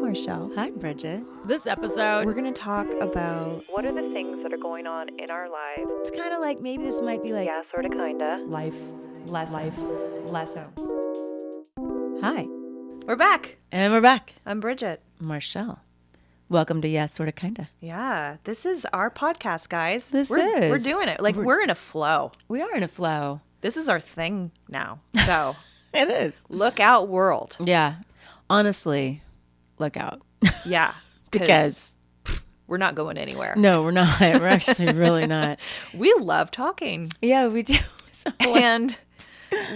Marshelle. Hi, Bridget. This episode, We're going to talk about what are the things that are going on in our lives? it's kind of like maybe this might be like, Yeah, sorta, kinda. life lesson. hi. We're back. And we're back. I'm Bridget. Marshelle. Welcome to Yeah, Sorta, Kinda. Yeah, this is our podcast, guys. This We're is. doing it. Like, we're in a flow. We are in a flow. This is our thing now. So, It is. look out, world. Yeah. Honestly, look out. Yeah. Because we're not going anywhere. no, we're not. We're actually really not. We love talking. Yeah, we do. So And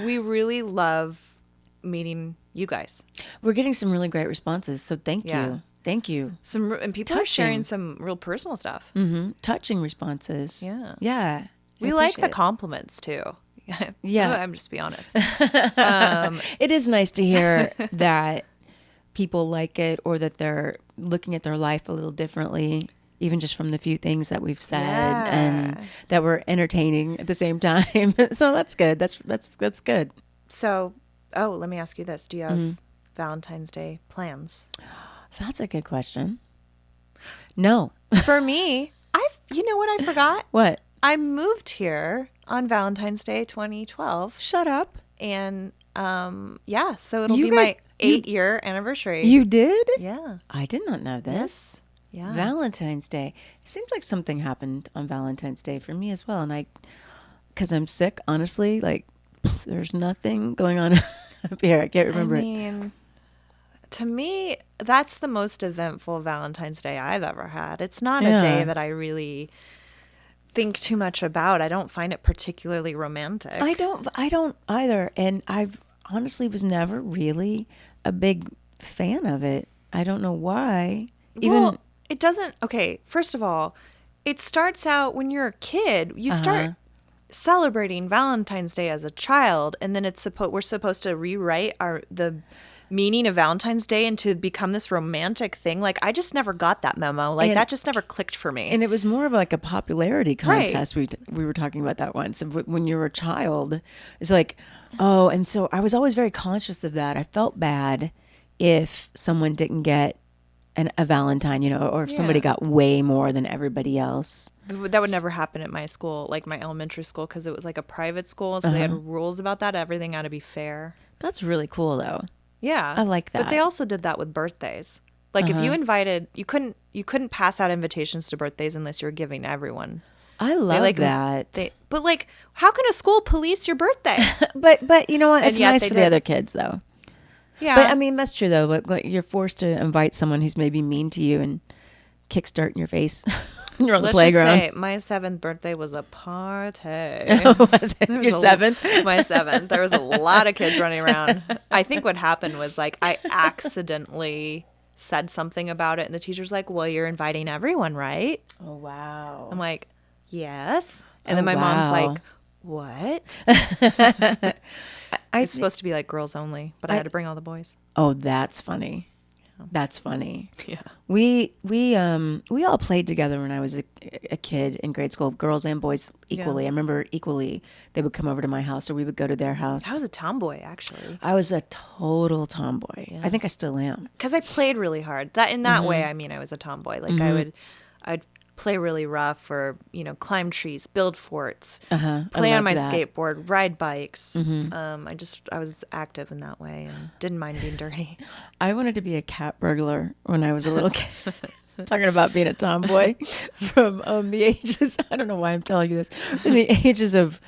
we really love meeting you guys. we're getting some really great responses. So thank Yeah. you. Thank you. And people are sharing Touching. some real personal stuff. Touching responses. Yeah. Yeah. We I like the appreciate it. compliments too. Yeah. I'm just be honest. It is nice to hear that people like it or that they're looking at their life a little differently, even just from the few things that we've said and that we're entertaining at the same time. So that's good. That's good. So, let me ask you this. Do you have Valentine's Day plans? That's a good question. No. For me, you know what I forgot? What? I moved here on Valentine's Day 2012. Shut up. And so it'll You be got- my 8-year anniversary. You did? Yeah. I did not know this. Yeah. Valentine's Day. It seems like something happened on Valentine's Day for me as well. And because I'm sick, honestly, like there's nothing going on up here. I can't remember I it. mean, to me, that's the most eventful Valentine's Day I've ever had. It's not Yeah. a day that I really think too much about. I don't find it particularly romantic. I don't either. And I've honestly was never really a big fan of it. I don't know why. Well, it doesn't. Okay, first of all, it starts out when you're a kid. You start celebrating Valentine's Day as a child, and then we're supposed to rewrite the meaning of Valentine's Day into become this romantic thing. Like, I just never got that memo. Like, that just never clicked for me. And it was more of like a popularity contest. We were talking about that once. When you were a child, it's like, oh, and so I was always very conscious of that. I felt bad if someone didn't get a Valentine, or if somebody got way more than everybody else. That would never happen at my school, like my elementary school, because it was like a private school. So they had rules about that. Everything had to be fair. That's really cool, though. Yeah. I like that. But they also did that with birthdays. Like if you invited, you couldn't pass out invitations to birthdays unless you were giving everyone. I love that. But like, how can a school police your birthday? But you know what? It's yet nice they for the did. other kids, though. Yeah. But I mean, that's true, though. But you're forced to invite someone who's maybe mean to you and kick dirt in your face when you're on the playground. Just say my 7th birthday was a party. Was it your 7th? My 7th. There was a lot of kids running around. I think what happened was like I accidentally said something about it, and the teacher's like, "Well, you're inviting everyone, right?" Oh, wow. I'm like, "Yes." And then my mom's like, "What?" It's supposed to be like girls only, but I had to bring all the boys. Oh, that's funny. That's funny. Yeah. We all played together when I was a kid in grade school, girls and boys equally. Yeah. I remember equally they would come over to my house or we would go to their house. I was a tomboy, actually. I was a total tomboy. I think I still am. Because I played really hard. That in that way, I mean, I was a tomboy. Like I'd play really rough, or climb trees, build forts, play on my skateboard, ride bikes. I was active in that way and didn't mind being dirty. I wanted to be a cat burglar when I was a little kid. Talking about being a tomboy from the ages. I don't know why I'm telling you this. From the ages of,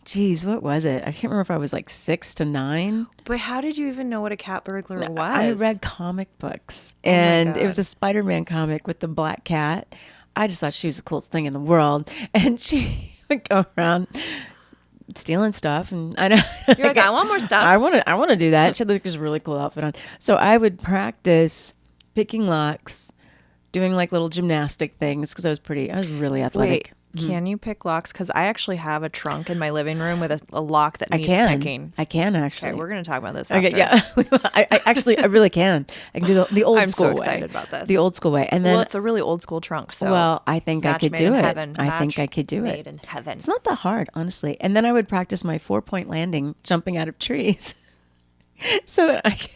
geez, what was it? I can't remember if I was like 6 to 9. But how did you even know what a cat burglar was? I read comic books, and it was a Spider-Man comic with the black cat. I just thought she was the coolest thing in the world, and she would go around stealing stuff. And I know you're like, I want more stuff. I want to do that. She had like this really cool outfit on. So I would practice picking locks, doing like little gymnastic things because I was really athletic. Can you pick locks? Because I actually have a trunk in my living room with a lock that needs picking. I can actually. Okay, we're going to talk about this after. Okay, yeah. I really can. I can do the old I'm school way. I'm so excited about this. The old school way. And then, it's a really old school trunk. So I think I could do it. I think I could do it. Made in heaven. It's not that hard, honestly. And then I would practice my 4-point landing, jumping out of trees, so that I could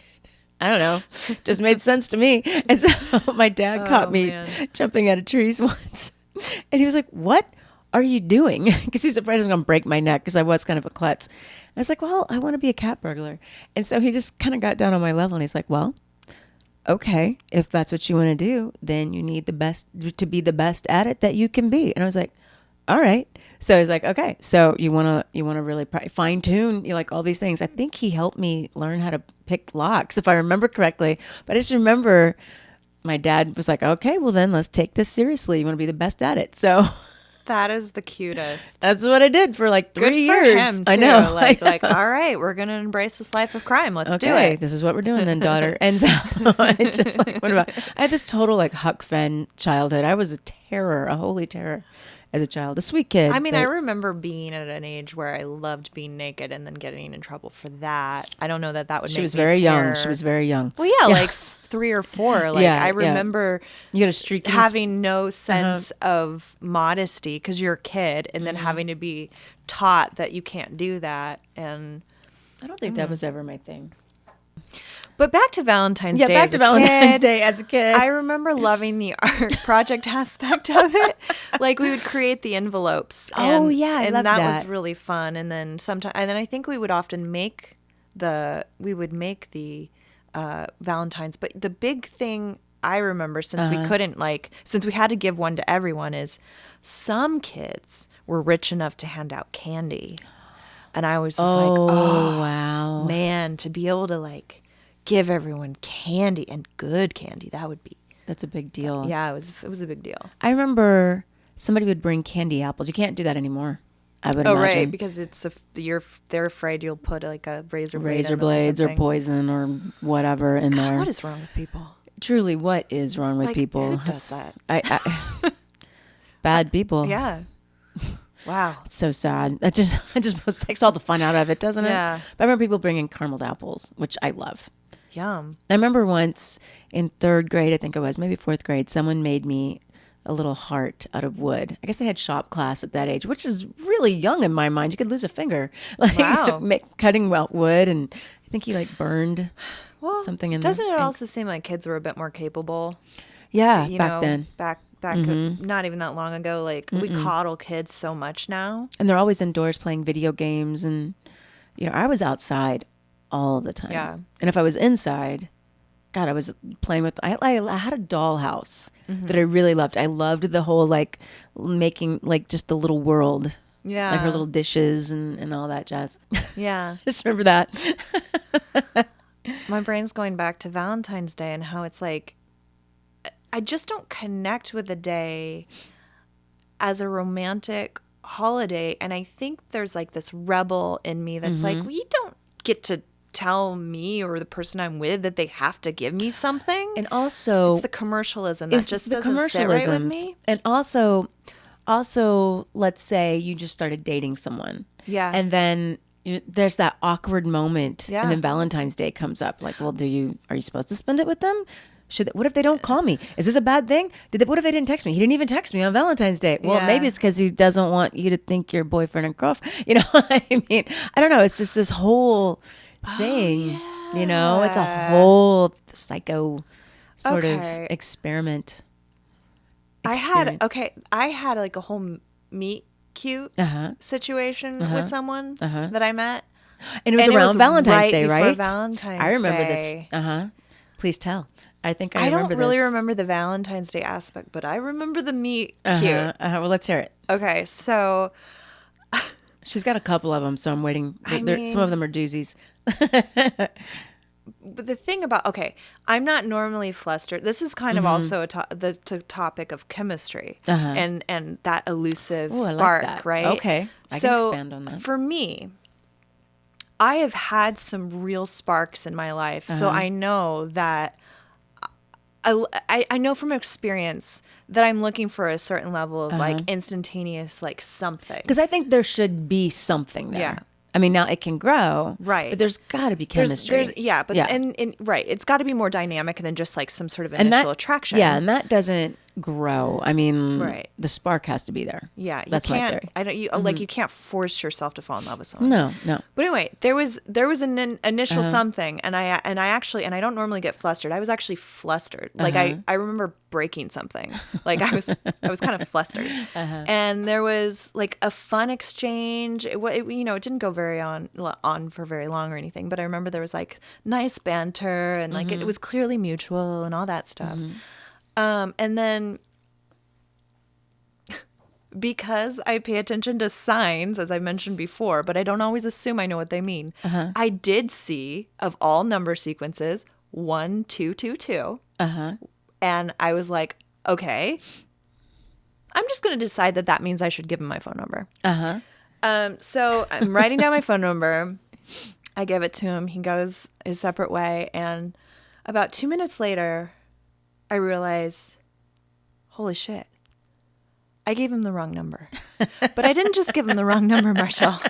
I don't know. Just made sense to me. And so my dad caught me jumping out of trees once. And he was like, what are you doing? Because he was afraid I was going to break my neck because I was kind of a klutz. I was like, well, I want to be a cat burglar. And so he just kind of got down on my level and he's like, well, okay, if that's what you want to do, then you need to be the best at it that you can be. And I was like, all right. So he's like, okay, so you want to really fine tune, like all these things. I think he helped me learn how to pick locks, if I remember correctly. But I just remember my dad was like, okay, well then let's take this seriously. You want to be the best at it. So that is the cutest. that's what I did for like 3 years. Good for him, too. I know. Like, all right, we're going to embrace this life of crime. Let's do Okay, it. this is what we're doing then, daughter. And so I just like went about. I had this total like Huck Finn childhood. I was a holy terror as a child, a sweet kid. I mean, I remember being at an age where I loved being naked and then getting in trouble for that. I don't know that would make me She was very young. She was very young. Well, yeah, like 3 or 4. Like I remember you got a streak having no sense of modesty because you're a kid, and then having to be taught that you can't do that. And I don't think that was ever my thing. But back to Valentine's Day. Back to Valentine's Day as a kid. I remember loving the art project aspect of it. Like we would create the envelopes. And, I and loved that that was really fun. And then I think we would often make the Valentines. But the big thing I remember, since we couldn't since we had to give one to everyone, is some kids were rich enough to hand out candy. And I was just like, oh wow, man, to be able to give everyone candy, and good candy, that's a big deal. Yeah, it was a big deal. I remember somebody would bring candy apples. You can't do that anymore, I would imagine. Right, because they're afraid you'll put a razor blades or poison or whatever in there. What is wrong with people? Truly, what is wrong with people? Who does that? I bad people. Yeah. Wow. It's so sad. It just takes all the fun out of it, doesn't it? Yeah. But I remember people bringing carameled apples, which I love. Yum. I remember once in 3rd grade, I think it was, maybe 4th grade, someone made me a little heart out of wood. I guess they had shop class at that age, which is really young in my mind. You could lose a finger. Wow. Cutting wood, and I think he burned something in there. Doesn't it also seem like kids were a bit more capable? Yeah, back then. Back not even that long ago. We coddle kids so much now. And they're always indoors playing video games. And, I was outside all the time. Yeah. And if I was inside, God, I was playing with, I had a dollhouse that I really loved. I loved the whole, making, just the little world. Yeah. Like her little dishes and all that jazz. Yeah. Just remember that. My brain's going back to Valentine's Day and how it's I just don't connect with the day as a romantic holiday. And I think there's this rebel in me that's well, you don't get to tell me or the person I'm with that they have to give me something. And also, it's the commercialism that just doesn't sit right with me. And also, let's say you just started dating someone. Yeah. And then there's that awkward moment. Yeah. And then Valentine's Day comes up. Well, are you supposed to spend it with them? What if they don't call me? Is this a bad thing? What if they didn't text me? He didn't even text me on Valentine's Day. Well, maybe it's because he doesn't want you to think you're boyfriend and girlfriend. I mean, I don't know. It's just this whole thing. It's a whole psycho sort of experiment. I had a whole meet cute situation with someone that I met. And it was around Valentine's Day, right? Valentine's I remember Day. this. Please tell. I think I remember don't really this. remember the Valentine's Day aspect, but I remember the meet cute. Well, let's hear it. Okay, so she's got a couple of them, so I'm waiting. Some of them are doozies. But the thing about I'm not normally flustered. This is kind of also the topic of chemistry and that elusive spark, like that. right? Okay, I can expand on that. For me, I have had some real sparks in my life, so I know that I know from experience that I'm looking for a certain level of instantaneous something. Because I think there should be something there. Yeah. I mean, now it can grow, right? But there's got to be chemistry. And right, it's got to be more dynamic than just some sort of initial attraction. Yeah, and that doesn't. grow. I mean, Right. the spark has to be there. Yeah, you That's my can't. theory. I don't. You like you can't force yourself to fall in love with someone. No. But anyway, there was an initial something, and I actually, and I don't normally get flustered. I was actually flustered. Like I remember breaking something. Like I was kind of flustered. And there was like a fun exchange. It didn't go very on for very long or anything. But I remember there was like nice banter, and like it was clearly mutual and all that stuff. And then, because I pay attention to signs, as I mentioned before, but I don't always assume I know what they mean, I did see, of all number sequences, 1222. And I was like, okay, I'm just going to decide that means I should give him my phone number. So I'm writing down my phone number. I give it to him. He goes his separate way. And about 2 minutes later, I realize, holy shit, I gave him the wrong number. But I didn't just give him the wrong number, Marshelle.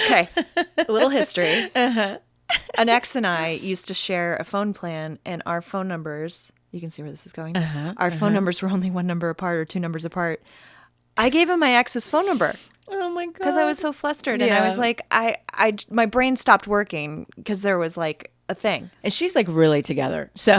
Okay, a little history. An ex and I used to share a phone plan, and our phone numbers, you can see where this is going. Our phone numbers were only one number apart or two numbers apart. I gave him my ex's phone number. Oh my God. Because I was so flustered. And I was like, my brain stopped working because there was like a thing. And she's like really together. So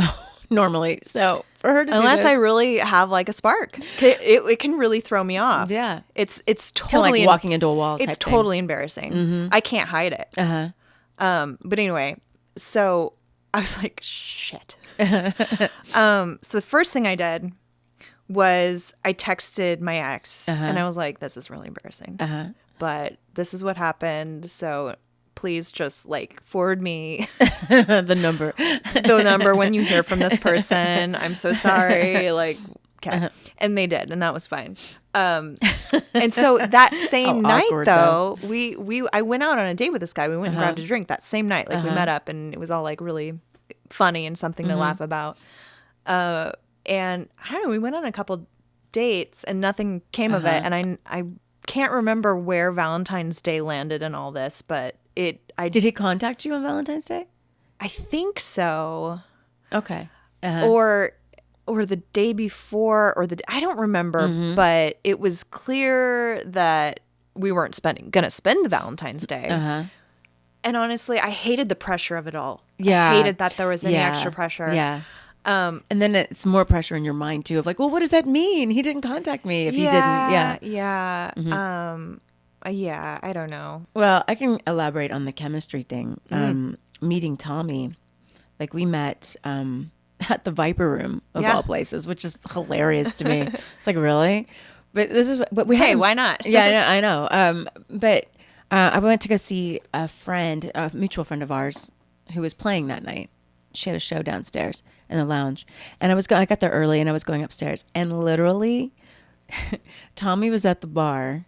normally, so for her to Unless do this, I really have like a spark, it can really throw me off. Yeah. It's kind of totally like walking into a wall. It's type totally embarrassing. I can't hide it. But anyway, so I was like, shit. So the first thing I did was I texted my ex, and I was like, this is really embarrassing. But this is what happened. So please just like forward me the number. the number when you hear from this person. I'm so sorry. Like, okay. And they did, and that was fine. And so that same night, awkward, though, I went out on a date with this guy. We went and grabbed a drink that same night. Like we met up, and it was all like really funny and something to laugh about. And I don't know, we went on a couple dates, and nothing came of it. And I can't remember where Valentine's Day landed in all this, but Did he contact you on Valentine's Day? I think so. Okay. Or the day before, I don't remember, but it was clear that we weren't gonna spend the Valentine's Day. And honestly, I hated the pressure of it all. Yeah. I hated that there was any extra pressure. Yeah. And then it's more pressure in your mind too of like, well, what does that mean? He didn't contact me if he didn't. Yeah. Yeah. I don't know. Well, I can elaborate on the chemistry thing. Meeting Tommy, like we met at the Viper Room of all places, which is hilarious to me. It's like, really? But this is what we Hey, why not? Yeah, I know. But I went to go see a mutual friend of ours who was playing that night. She had a show downstairs in the lounge, and I got there early, and I was going upstairs, and literally, Tommy was at the bar,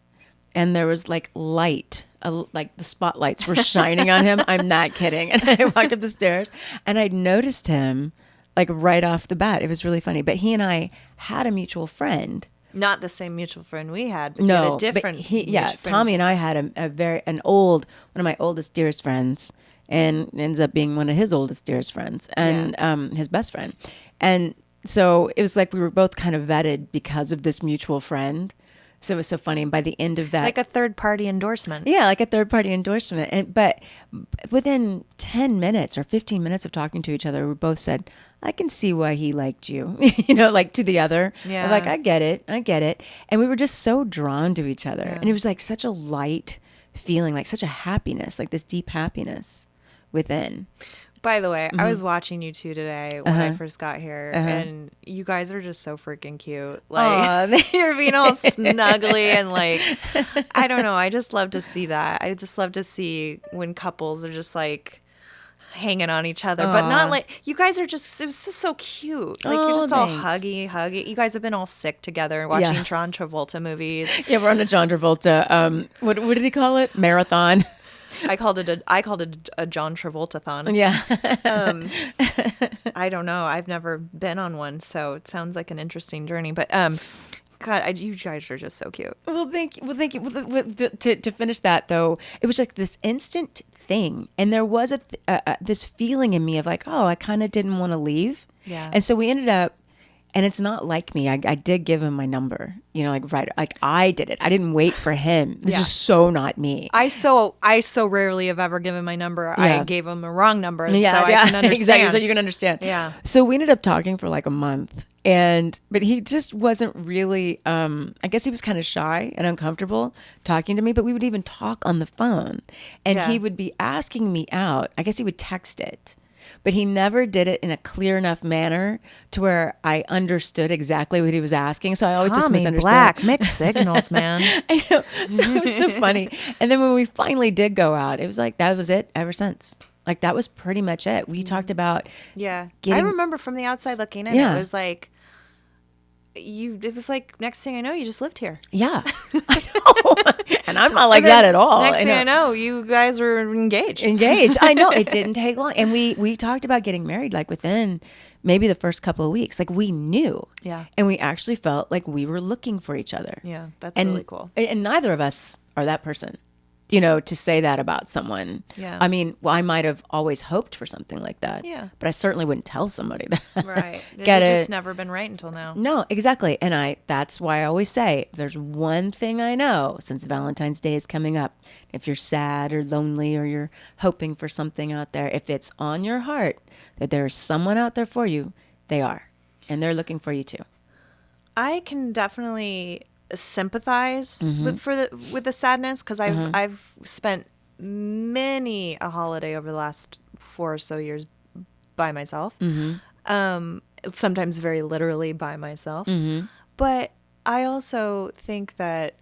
and there was like light, like the spotlights were shining on him. I'm not kidding. And I walked up the stairs, and I noticed him like right off the bat. It was really funny. But he and I had a mutual friend. Not the same mutual friend we had, but you had a different. But Tommy and I had one of my oldest, dearest friends. And ends up being one of his oldest, dearest friends, and his best friend. And so it was like we were both kind of vetted because of this mutual friend. So it was so funny. And by the end of that, like a third party endorsement. Yeah, like a third party endorsement. But within 10 minutes or 15 minutes of talking to each other, we both said, I can see why he liked you, like to the other. Yeah. We're like, I get it. And we were just so drawn to each other. Yeah. And it was like such a light feeling, like such a happiness, like this deep happiness within. By the way, I was watching you two today when I first got here, and you guys are just so freaking cute. Like, you're being all snuggly and like, I don't know. I just love to see that. I just love to see when couples are just like hanging on each other, but not like, you guys are just, it was just so cute. Like, you're just all huggy. You guys have been all sick together watching John Travolta movies. Yeah, we're on a John Travolta, what did he call it? Marathon. I called it a John Travolta-thon. Yeah. I don't know. I've never been on one, so it sounds like an interesting journey. But God, you guys are just so cute. Well, thank you. To finish that though, it was like this instant thing, and there was this feeling in me of like, oh, I kind of didn't want to leave. Yeah. And so we ended up And it's not like me. I did give him my number, you know, like I did it. I didn't wait for him. This is so not me. I so rarely have ever given my number. I gave him a wrong number, so I can understand. Exactly, so you can understand. Yeah. So we ended up talking for like a month, but he just wasn't really. I guess he was kind of shy and uncomfortable talking to me. But we would even talk on the phone, and he would be asking me out. I guess he would text it. But he never did it in a clear enough manner to where I understood exactly what he was asking. So I always just misunderstood. Black, mixed signals, man. I know. So it was so funny. And then when we finally did go out, it was like, that was it ever since. Like, that was pretty much it. We talked about I remember from the outside looking in, it was like, it was like, next thing I know, you just lived here. Yeah. I know. And I'm not like that at all. Next thing I know, you guys were engaged. I know. It didn't take long. And we talked about getting married like within maybe the first couple of weeks. Like, we knew. Yeah. And we actually felt like we were looking for each other. Yeah. That's really cool. And neither of us are that person, you know, to say that about someone. Yeah. I mean, well, I might have always hoped for something like that. Yeah. But I certainly wouldn't tell somebody that. Right. It's just never been right until now. No, exactly. And that's why I always say, if there's one thing I know, since Valentine's Day is coming up, if you're sad or lonely or you're hoping for something out there, if it's on your heart that there's someone out there for you, they are. And they're looking for you too. I can definitely sympathize with the sadness, because I've spent many a holiday over the last 4 or so years by myself. Sometimes very literally by myself. But I also think that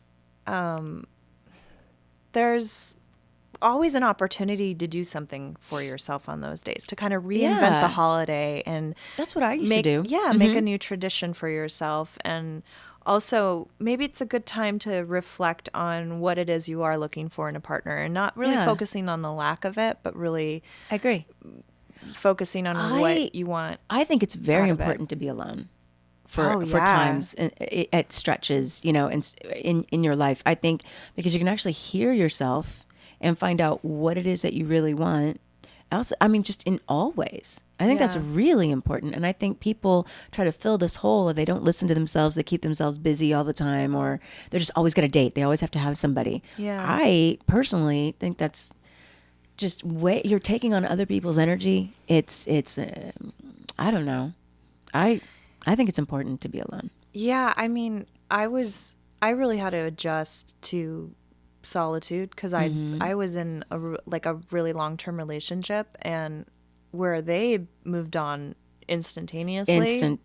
there's always an opportunity to do something for yourself on those days, to kind of reinvent the holiday. And that's what I used to do. Yeah, make a new tradition for yourself. And also, maybe it's a good time to reflect on what it is you are looking for in a partner, and not really focusing on the lack of it, but really I agree. Focusing on what you want. I think it's very important to be alone for times at stretches, you know, in your life. I think because you can actually hear yourself and find out what it is that you really want. Also, I mean, just in all ways. I think that's really important. And I think people try to fill this hole, or they don't listen to themselves. They keep themselves busy all the time, or they're just always got a date. They always have to have somebody. Yeah. I personally think that's just you're taking on other people's energy. It's I don't know. I think it's important to be alone. Yeah. I mean, I really had to adjust to solitude, because I was in a really long-term relationship, and where they moved on instantaneously. It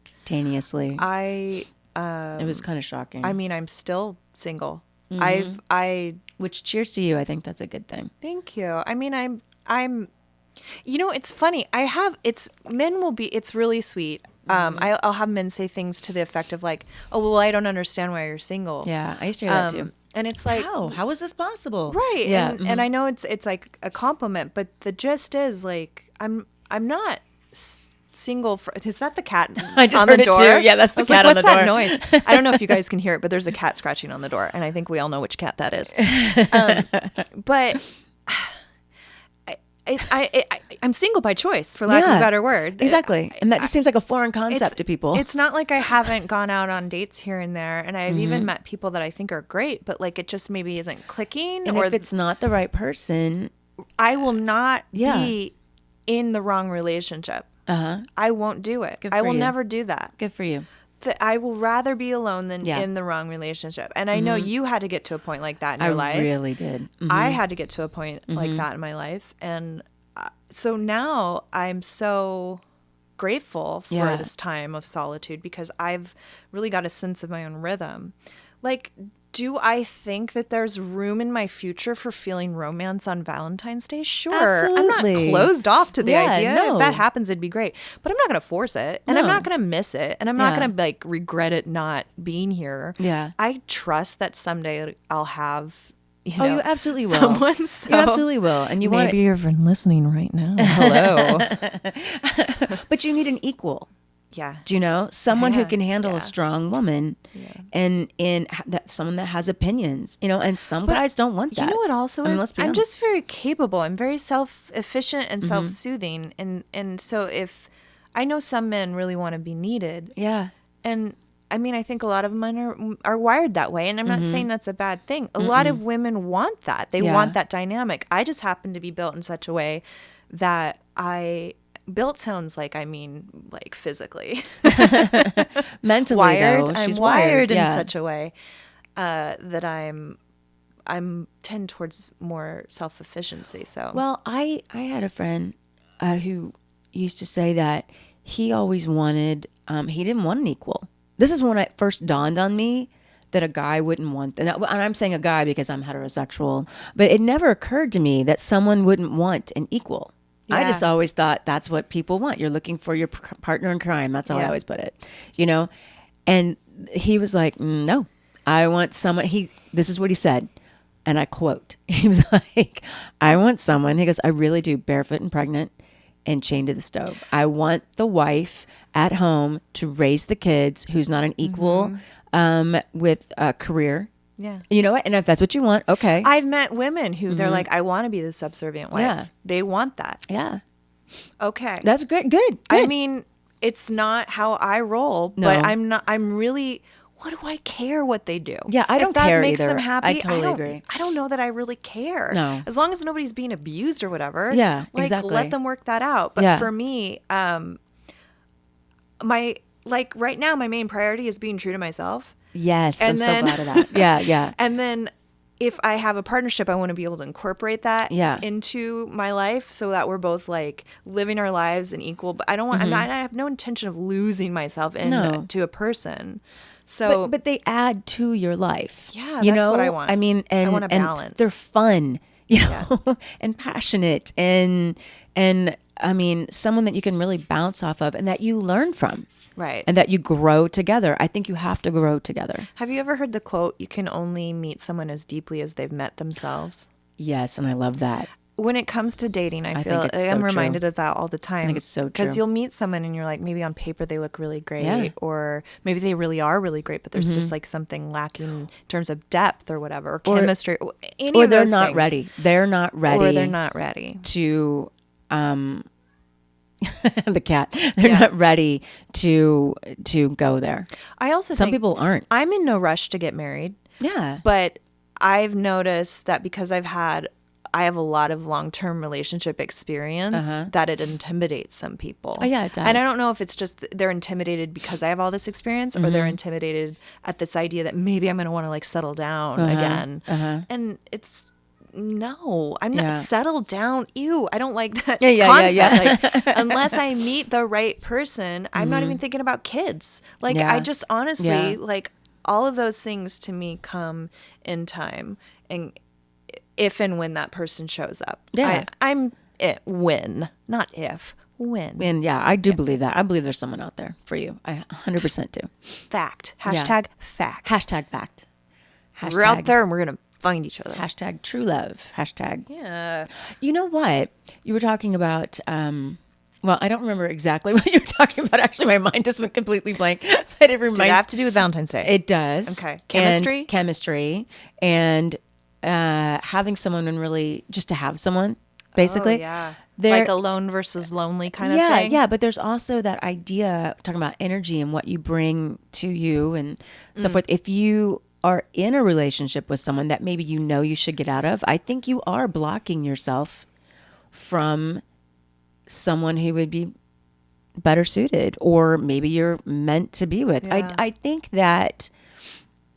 was kind of shocking. I mean, I'm still single. Which, cheers to you. I think that's a good thing. Thank you. I mean, I'm you know, it's funny. It's really sweet. I'll have men say things to the effect of like, "Oh, well, I don't understand why you're single." Yeah, I used to hear that too. And it's like, how is this possible? Right. Yeah. And I know it's like a compliment, but the gist is like, I'm not single. Is that the cat I just on heard the door? It too. Yeah, that's the cat on the door. What's that noise? I don't know if you guys can hear it, but there's a cat scratching on the door, and I think we all know which cat that is. But I'm single by choice, for lack of a better word. Exactly. And that just seems like a foreign concept to people. It's not like I haven't gone out on dates here and there, and I've even met people that I think are great, but like it just maybe isn't clicking. And if it's not the right person, I will not be in the wrong relationship. I won't do it. I will never do that. Good for you. I will rather be alone than in the wrong relationship. And I know you had to get to a point like that in your life. I really did. I had to get to a point like that in my life. And so now I'm so grateful for this time of solitude, because I've really got a sense of my own rhythm. Like, do I think that there's room in my future for feeling romance on Valentine's Day? Sure. Absolutely. I'm not closed off to the idea. No. If that happens, it'd be great. But I'm not going to force it. And I'm not going to miss it. And I'm not going to like regret it not being here. Yeah. I trust that someday I'll have, you you absolutely will. Someone, so you absolutely will. And you maybe you're listening right now. Hello. But you need an equal. Yeah. Do you know? Someone who can handle a strong woman and someone that has opinions, you know, and some guys don't want that. You know what also is? I'm honest. just very capable. I'm very self-efficient and self-soothing. And so if I know some men really want to be needed. Yeah. And I mean, I think a lot of men are wired that way. And I'm not saying that's a bad thing. A lot of women want that. They want that dynamic. I just happen to be built in such a way that built sounds like, I mean, like physically. Mentally, wired. though, she's I'm wired in yeah. such a way that I'm tend towards more self-efficiency. So Well, I had a friend who used to say that he always wanted, he didn't want an equal. This is when it first dawned on me that a guy wouldn't want, and I'm saying a guy because I'm heterosexual, but it never occurred to me that someone wouldn't want an equal. I Yeah. just always thought that's what people want. You're looking for your partner in crime. That's how I Yeah. always put it, you know? And he was like, no, I want someone, this is what he said. And I quote, he was like, I want someone, he goes, I really do, barefoot and pregnant and chained to the stove. I want the wife at home to raise the kids who's not an equal with a career. yeah. You know what? And if that's what you want, okay. I've met women who they're like, I want to be the subservient wife. Yeah. They want that. yeah. Okay. That's great. Good. I mean, it's not how I roll, but I'm really, what do I care what they do? Yeah, I don't if that care makes either. them happy, I totally agree. I don't know that I really care. No. As long as nobody's being abused or whatever. Yeah, like, exactly. let them work that out. But Yeah. for me, right now, my main priority is being true to myself. Yes. I'm And so then- glad of that. Yeah. Yeah. And then if I have a partnership, I want to be able to incorporate that Yeah. into my life so that we're both like living our lives in equal. But I don't want, I have no intention of losing myself into a person. So, But they add to your life. Yeah, you that's know? what I want. I mean, and I want a and balance. they're fun, you know, and passionate, and I mean, someone that you can really bounce off of, and that you learn from, right. and that you grow together. I think you have to grow together. Have you ever heard the quote, you can only meet someone as deeply as they've met themselves? Yes, and I love that. When it comes to dating, I think feel it's I'm so reminded true. of that all the time. I think it's so true. Because you'll meet someone and you're like, maybe on paper they look really great, Yeah. or maybe they really are really great, but there's just like something lacking in terms of depth or whatever, or chemistry, any Or of they're those not things. ready. They're not ready. Or they're not ready. to the cat. They're not ready to go there. I also Some think people aren't. I'm in no rush to get married, Yeah. but I've noticed that because I have a lot of long-term relationship experience that it intimidates some people. Oh, yeah, it does. And I don't know if it's just they're intimidated because I have all this experience or they're intimidated at this idea that maybe I'm going to want to like settle down again. And it's no, I'm not settled down. Ew, I don't like that concept. Like, unless I meet the right person, I'm not even thinking about kids. Like I just honestly like all of those things to me come in time, and if and when that person shows up. Yeah. I'm it when, not if, when. And yeah, I do believe that. I believe there's someone out there for you. I 100% do. Fact. Hashtag fact. Hashtag fact. Hashtag, We're out there and we're going to find each other. Hashtag true love. Hashtag. Yeah. You know what? You were talking about, well, I don't remember exactly what you were talking about. Actually, my mind just went completely blank. But it reminds Did it have to do with Valentine's Day? It does. Okay. And Chemistry? chemistry. And having someone and really just to have someone, basically. Oh, yeah. There- Like alone versus lonely kind of yeah, thing. yeah. But there's also that idea, talking about energy and what you bring to you and so forth. If you are in a relationship with someone that maybe you know you should get out of, I think you are blocking yourself from someone who would be better suited, or maybe you're meant to be with. Yeah. I think that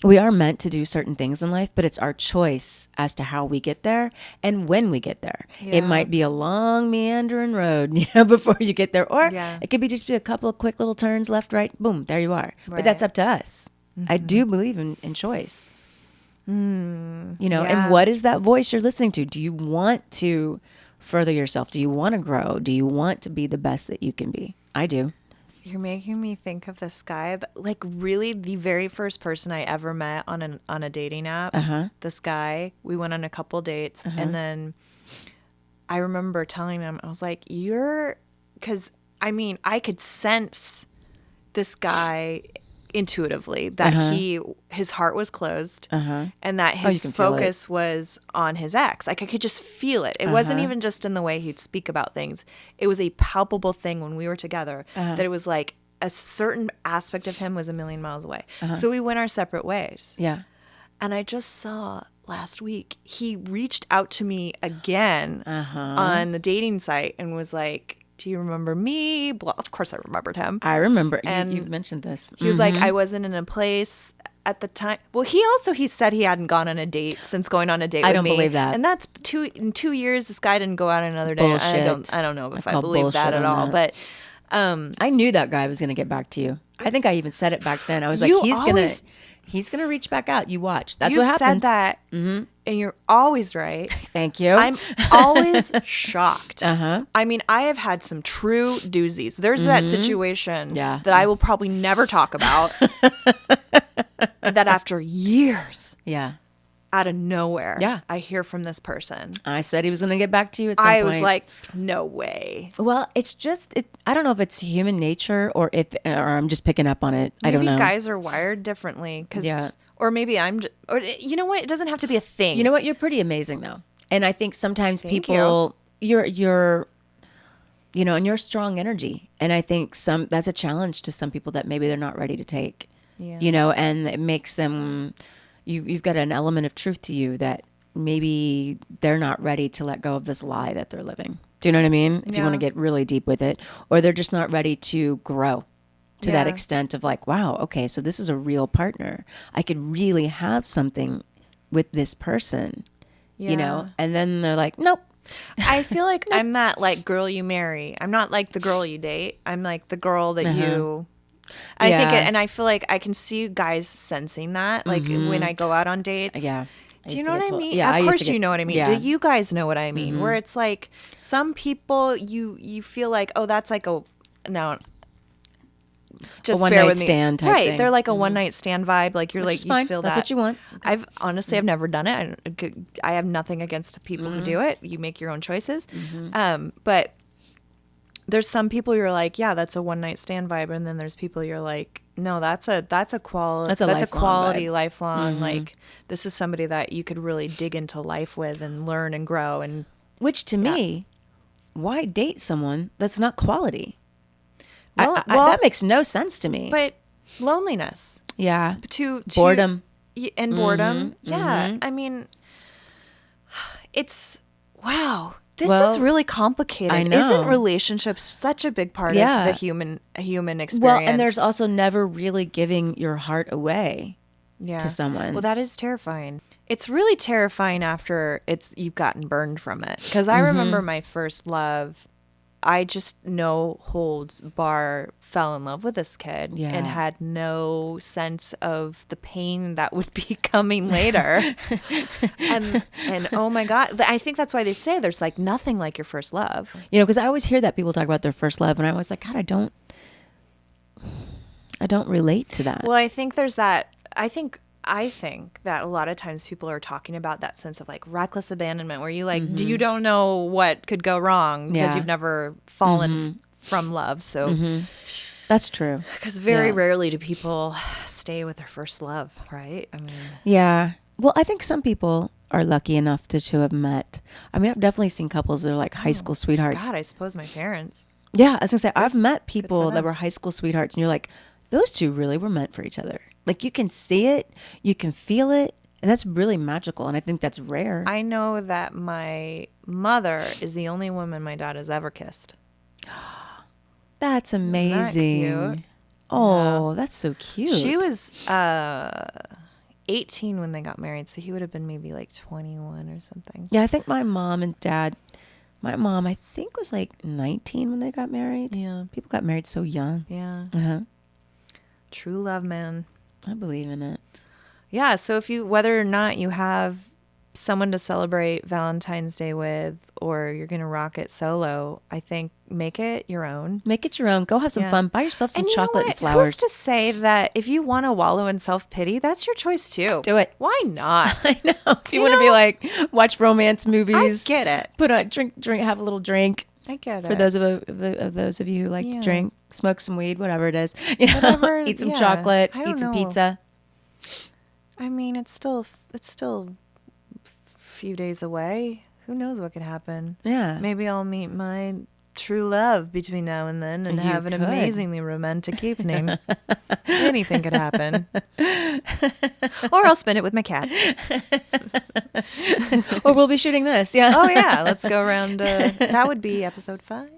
we are meant to do certain things in life, but it's our choice as to how we get there and when we get there. It Yeah. might be a long meandering road, before you get there, or Yeah. it could be just a couple of quick little turns left, right, boom, there you are. But Right. that's up to us. I do believe in choice. And Yeah. what is that voice you're listening to? Do you want to further yourself? Do you want to grow? Do you want to be the best that you can be? I do. You're making me think of this guy, like really the very first person I ever met on a dating app. This guy, we went on a couple dates, and then I remember telling him, I was like, because I mean, I could sense this guy intuitively that his heart was closed and that his can feel it. focus was on his ex. Like I could just feel it. It wasn't even just in the way he'd speak about things. It was a palpable thing when we were together that it was like a certain aspect of him was a million miles away. So we went our separate ways. Yeah. And I just saw last week, he reached out to me again on the dating site and was like, do you remember me? Blah. Of course I remembered him. I remember. And you mentioned this. He was like, I wasn't in a place at the time. Well, he said he hadn't gone on a date since going on a date with me. I don't believe that. And that's in 2 years, this guy didn't go out on another date. Bullshit. I don't know if I call believe that bullshit at on all. that. But I knew that guy was going to get back to you. I think I even said it back then. I was like, You he's gonna reach back out. You watch. That's you've what happens. said that, and you're always right. Thank you. I'm always shocked. Uh-huh. I mean, I have had some true doozies. There's that situation that I will probably never talk about. That after years, Yeah. out of nowhere, Yeah. I hear from this person. I said he was going to get back to you at some point. I was like, no way. well, it's just, I don't know if it's human nature or I'm just picking up on it. I don't know. Maybe guys are wired differently. Yeah. Or maybe or you know what? It doesn't have to be a thing. You know what? You're pretty amazing though. And I think sometimes Thank people, you're and you're strong energy. And I think that's a challenge to some people that maybe they're not ready to take, Yeah. And it makes them, you've got an element of truth to you that maybe they're not ready to let go of this lie that they're living. Do you know what I mean? If you want to get really deep with it, or they're just not ready to grow to that extent of like, wow, okay, so this is a real partner. I could really have something with this person, and then they're like, nope. I feel like I'm that like girl you marry. I'm not like the girl you date. I'm like the girl that you. I think, and I feel like I can see guys sensing that, like when I go out on dates. Yeah. Do you know what I mean? Yeah, of course you know what I mean. Yeah. Do you guys know what I mean? Where it's like some people you feel like, oh, that's like just one bear night with me. stand type right? thing. They're like a one night stand vibe. Like you're Which like is you fine. feel That's that. what you want. I've never done it. I have nothing against the people who do it. You make your own choices. But there's some people you're like, yeah, that's a one night stand vibe, and then there's people you're like, no, that's a quality. That's a lifelong quality, vibe. lifelong. Like this is somebody that you could really dig into life with and learn and grow. And Which to me, why date someone that's not quality? Well, that makes no sense to me. but loneliness Yeah. to Boredom. and boredom. Yeah, I mean, it's wow. This is really complicated. I know. Isn't relationships such a big part of the human experience? Well, and there's also never really giving your heart away to someone. Well, that is terrifying. It's really terrifying after you've gotten burned from it. Because I remember my first love. I just no holds bar fell in love with this kid and had no sense of the pain that would be coming later. and oh my God, I think that's why they say there's like nothing like your first love. Because I always hear that people talk about their first love, and I was like, God, I don't relate to that. Well, I think there's that. I think that a lot of times people are talking about that sense of like reckless abandonment where you like, you don't know what could go wrong because you've never fallen from love. So that's true. Because very rarely do people stay with their first love, right? I mean, yeah. Well, I think some people are lucky enough to have met. I mean, I've definitely seen couples that are like high school sweethearts. God, I suppose my parents. Yeah, I was gonna say I've met people that were high school sweethearts, and you're like, those two really were meant for each other. Like you can see it, you can feel it, and that's really magical. And I think that's rare. I know that my mother is the only woman my dad has ever kissed. That's amazing. Isn't that cute? Oh, that's so cute. She was 18 when they got married, so he would have been maybe like 21 or something. Yeah, I think my mom and dad. My mom, I think, was like 19 when they got married. Yeah. People got married so young. Yeah. Uh-huh. True love, man. I believe in it. Yeah, so whether or not you have someone to celebrate Valentine's Day with, or you're going to rock it solo, I think make it your own. Make it your own. Go have some fun. Buy yourself some and chocolate and flowers. Who's to say that if you want to wallow in self-pity, that's your choice too. Do it. Why not? I know. If you want to be like, watch romance movies. I get it. Put a drink, have a little drink. I get it. For those of you who like to drink, smoke some weed, whatever it is. Whatever, eat some chocolate, I don't eat some know. pizza. I mean, it's still a few days away. Who knows what could happen? Yeah. Maybe I'll meet my true love between now and then and You have an could. amazingly romantic evening. Anything could happen. Or I'll spend it with my cats. Or we'll be shooting this. Yeah. Oh, yeah. Let's go around. That would be episode 5.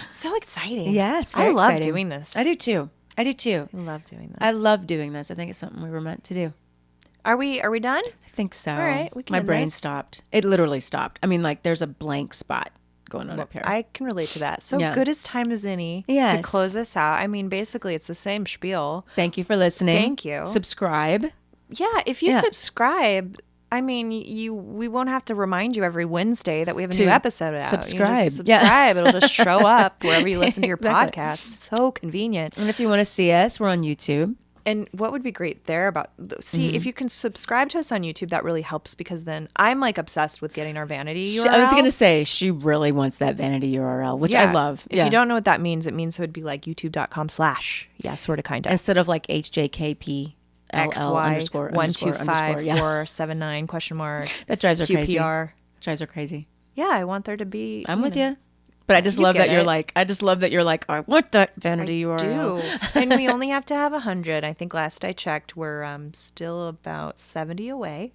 So exciting. Yes. I very love exciting. doing this. I do too. I love doing this. I love doing this. I think it's something we were meant to do. Are we done? I think so. All right, we can My end brain this. stopped. It literally stopped. I mean, like there's a blank spot going on up here. I can relate to that. So Yeah. good as time as any to Yes. close this out. I mean, basically, it's the same spiel. Thank you for listening. Thank you. Subscribe. Yeah, if you Yeah. subscribe, I mean, we won't have to remind you every Wednesday that we have a new To episode out. You subscribe. just Yeah. subscribe. It'll just show up wherever you listen to your Exactly. podcast. So convenient. And if you want to see us, we're on YouTube. And what would be great there about if you can subscribe to us on YouTube, that really helps because then I'm like obsessed with getting our vanity URL. I was going to say, she really wants that vanity URL, which I love. If you don't know what that means, it means it would be like youtube.com/sorta-kinda. Instead of like HJKP. XY ____. 125479 question mark. That drives her crazy. QPR. Drives her crazy. Yeah, I want there to be. I'm with you. But I just love get that you're it. like, I want that vanity URL. Do and we only have to have 100. I think last I checked, we're still about 70 away.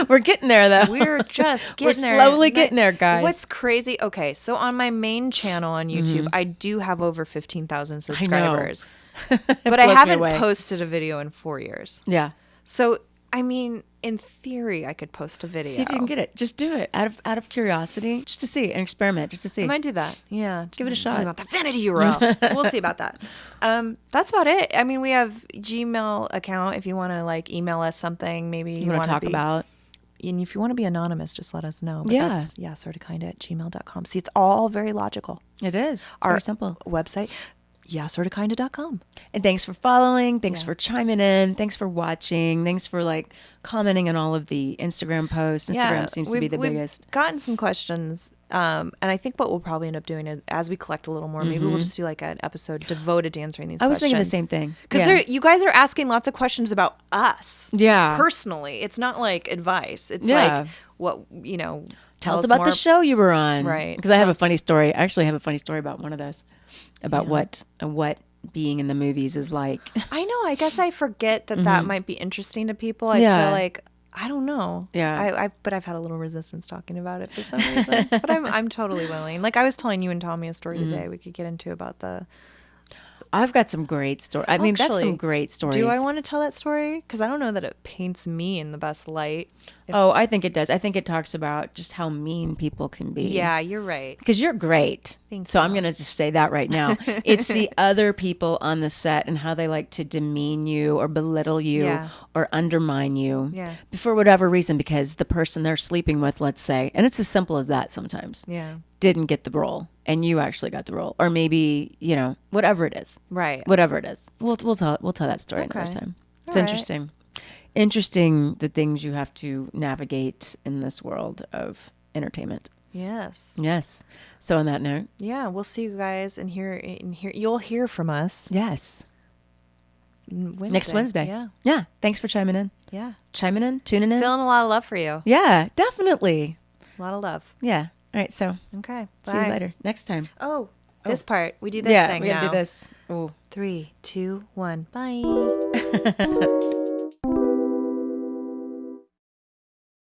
We're getting there though. We're just getting there. slowly getting there, guys. What's crazy? Okay, so on my main channel on YouTube, I do have over 15,000 subscribers, but I blows me haven't away. posted a video in 4 years. Yeah. So I mean, in theory, I could post a video. See if you can get it. Just do it out of curiosity, just to see, an experiment, just to see. I might do that. Yeah. Give it a shot. About the vanity URL. So we'll see about that. That's about it. I mean, we have Gmail account if you want to like email us something. Maybe you want to talk about. And if you want to be anonymous, just let us know. But Yeah. That's, yeahsortakinda@gmail.com. See, it's all very logical. It is. It's Our very simple. website, yeahsortakinda.com. And thanks for following. Thanks for chiming in. Thanks for watching. Thanks for like commenting on all of the Instagram posts. Instagram seems to be the biggest. We've gotten some questions. And I think what we'll probably end up doing is as we collect a little more, maybe we'll just do like an episode devoted to answering these I was questions. thinking the same thing. Because you guys are asking lots of questions about us. Yeah. Personally. It's not like advice. It's Yeah. like what, Tell us about the show you were on. Right. Because I have Tell a us. funny story. I actually have a funny story about one of those. About what being in the movies is like. I know. I guess I forget that might be interesting to people. I Yeah. feel like, I don't know. Yeah. But I've had a little resistance talking about it for some reason. But I'm totally willing. Like I was telling you and Tommy a story today we could get into about the. I've got some great stories. I mean, that's some great stories. Do I want to tell that story? Because I don't know that it paints me in the best light. Oh, I think it does. I think it talks about just how mean people can be. Yeah, you're right. Because you're great. So I'm going to just say that right now. It's the other people on the set and how they like to demean you or belittle you Yeah. or undermine you Yeah. for whatever reason, because the person they're sleeping with, let's say, and it's as simple as that sometimes, Yeah. didn't get the role and you actually got the role. Or maybe, whatever it is. Right. Whatever it is. We'll tell that story another Okay. time. It's All right. interesting. Interesting the things you have to navigate in this world of entertainment. Yes. Yes. So on that note, Yeah, we'll see you guys and hear. You'll hear from us yes. Wednesday. Next Wednesday. Yeah. Yeah. Thanks for chiming in. Yeah. Chiming in, tuning in. Feeling a lot of love for you. Yeah, definitely. A lot of love. Yeah. All right. So Okay. see you bye. later next time. Oh, this part. We do this yeah, thing we gotta now. do this. Oh. 3, 2, 1. Bye.